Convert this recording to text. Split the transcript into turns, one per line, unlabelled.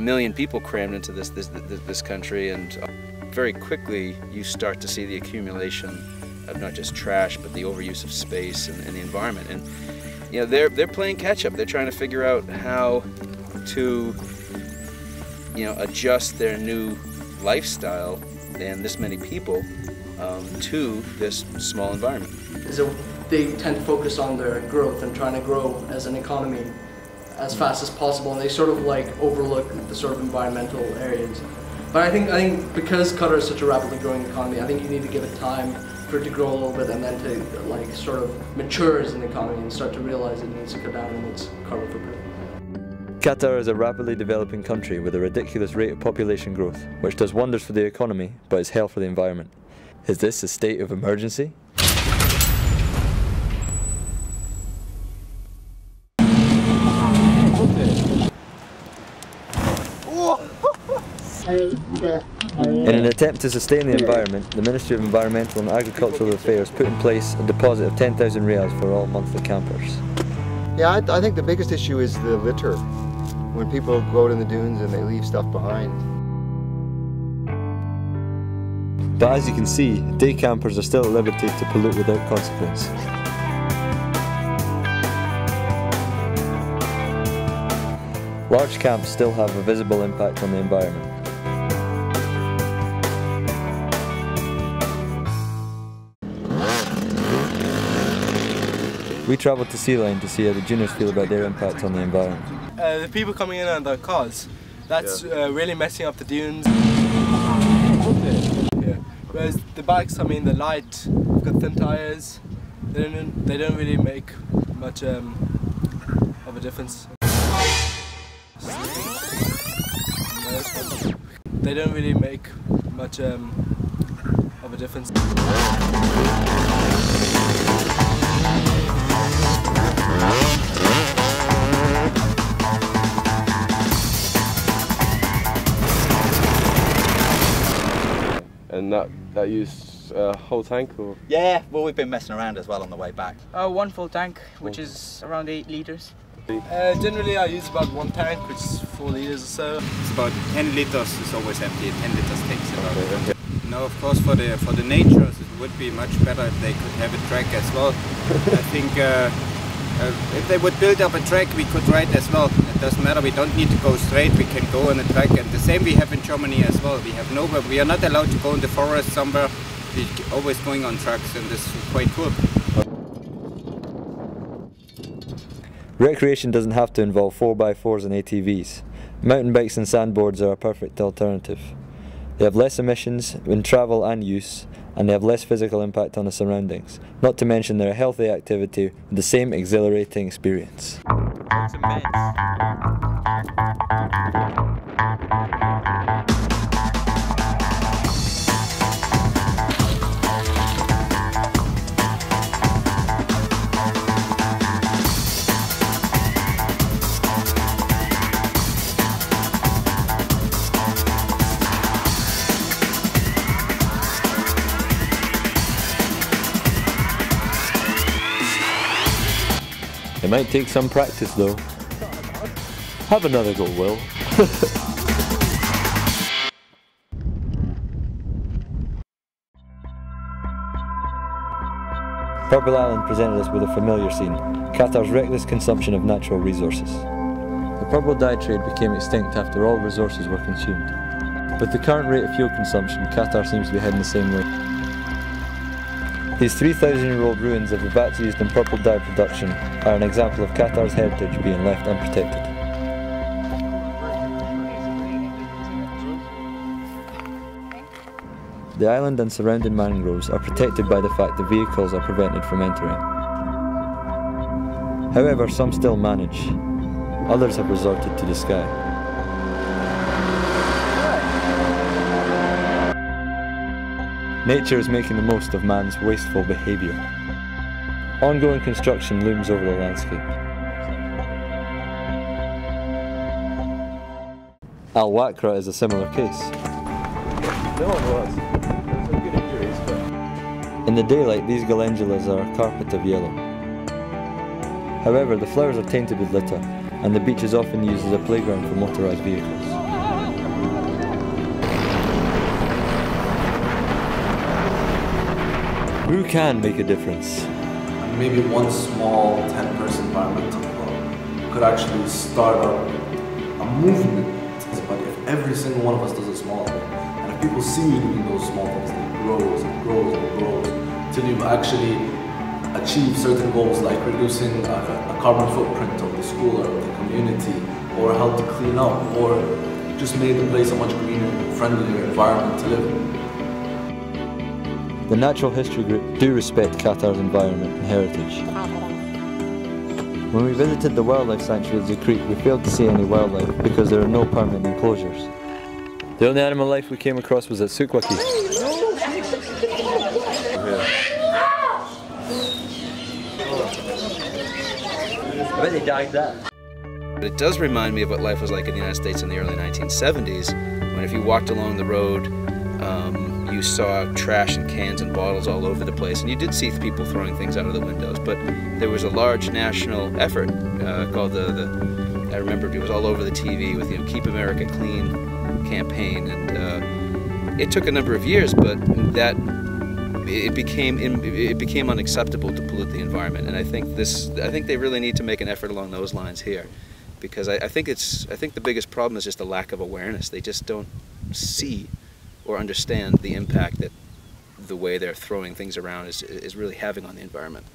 million people crammed into this country, and very quickly you start to see the accumulation of not just trash, but the overuse of space and the environment. And you know, they're playing catch up. They're trying to figure out how to, you know, adjust their new lifestyle and this many people to this small environment.
So they tend to focus on their growth and trying to grow as an economy as fast as possible, and they sort of like overlook the sort of environmental areas. But I think because Qatar is such a rapidly growing economy, I think you need to give it time for it to grow a little bit and then to like sort of mature as an economy and start to realize it needs to cut down on its carbon footprint.
Qatar is a rapidly developing country with a ridiculous rate of population growth, which does wonders for the economy, but is hell for the environment. Is this a state of emergency? In an attempt to sustain the environment, the Ministry of Environmental and Agricultural Affairs put in place a deposit of 10,000 riyals for all monthly campers.
Yeah, I think the biggest issue is the litter. When people go out in the dunes and they leave stuff behind.
But as you can see, day campers are still at liberty to pollute without consequence. Large camps still have a visible impact on the environment. We travelled to Sea Line to see how the juniors feel about their impact on the environment.
The people coming in on their cars, that's really messing up the dunes. Yeah. Whereas the bikes, I mean, they're light, they've got thin tyres, they don't really make much of a difference. They don't really make much of a difference.
And that used a whole tank? Or?
Yeah, well, we've been messing around as well on the way back.
One full tank, which is around 8 litres.
Generally I use about 1 tank, which is 4 litres or so.
It's about 10 litres is always empty, 10 litres takes about. Okay. Now of course for the nature it would be much better if they could have a track as well. I think if they would build up a track we could ride as well. It doesn't matter, we don't need to go straight, we can go on a track, and the same we have in Germany as well. We are not allowed to go in the forest somewhere, we're always going on tracks, and this is quite cool.
Recreation doesn't have to involve 4x4s and ATVs. Mountain bikes and sandboards are a perfect alternative. They have less emissions in travel and use, and they have less physical impact on the surroundings. Not to mention they're a healthy activity with the same exhilarating experience. It's immense. It might take some practice though. Have another go, Will. Purple Island presented us with a familiar scene, Qatar's reckless consumption of natural resources. The purple dye trade became extinct after all resources were consumed. With the current rate of fuel consumption, Qatar seems to be heading the same way. These 3,000-year-old ruins of the vats used in purple dye production are an example of Qatar's heritage being left unprotected. The island and surrounding mangroves are protected by the fact that vehicles are prevented from entering. However, some still manage. Others have resorted to the sky. Nature is making the most of man's wasteful behaviour. Ongoing construction looms over the landscape. Al Wakra is a similar case.
No one was. There's some good injuries, but...
In the daylight, these galendulas are a carpet of yellow. However, the flowers are tainted with litter, and the beach is often used as a playground for motorised vehicles. Who can make a difference?
And maybe one small 10-person environmental club could actually start up a movement. But if every single one of us does a small thing, and if people see you doing those small things, it grows and grows and grows, till you've actually achieved certain goals like reducing a carbon footprint of the school or of the community, or helped to clean up, or just made the place a much greener, friendlier environment to live in.
The Natural History Group do respect Qatar's environment and heritage. When we visited the wildlife sanctuary at Creek, we failed to see any wildlife because there are no permanent enclosures. The only animal life we came across was at Sukwaki. I bet they died that.
But it does remind me of what life was like in the United States in the early 1970s, when if you walked along the road, you saw trash and cans and bottles all over the place, and you did see people throwing things out of the windows, but there was a large national effort called I remember it was all over the TV with, Keep America Clean campaign, and it took a number of years, but it became unacceptable to pollute the environment, and I think they really need to make an effort along those lines here, because I think the biggest problem is just a lack of awareness. They just don't see or understand the impact that the way they're throwing things around is really having on the environment.